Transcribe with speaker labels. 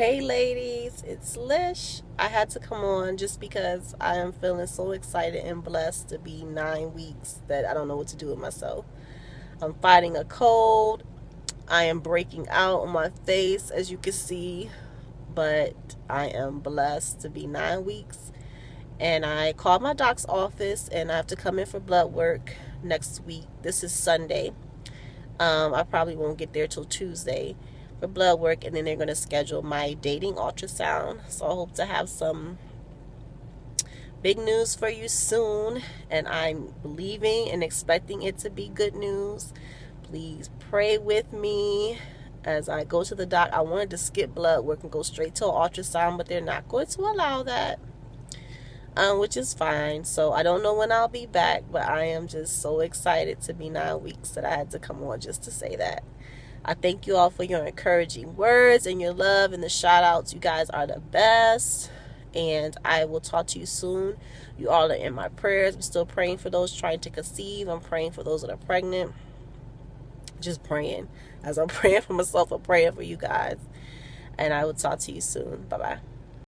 Speaker 1: Hey ladies, it's Lish. I had to come on just because I am feeling so excited and blessed to be 9 weeks that I don't know what to do with myself. I'm fighting a cold. I am breaking out on my face, as you can see, but I am blessed to be 9 weeks. And I called my doc's office and I have to come in for blood work next week. This is Sunday. I probably won't get there till Tuesday for blood work, and then they're going to schedule my dating ultrasound. So I hope to have some big news for you soon, and I'm believing and expecting it to be good news. Please pray with me as I go to the doc. I wanted to skip blood work and go straight to an ultrasound, but they're not going to allow that, which is fine. So I don't know when I'll be back, but I am just so excited to be 9 weeks that I had to come on just to say that. I thank you all for your encouraging words and your love and the shout outs. You guys are the best. And I will talk to you soon. You all are in my prayers. I'm still praying for those trying to conceive. I'm praying for those that are pregnant. Just praying. As I'm praying for myself, I'm praying for you guys. And I will talk to you soon. Bye-bye.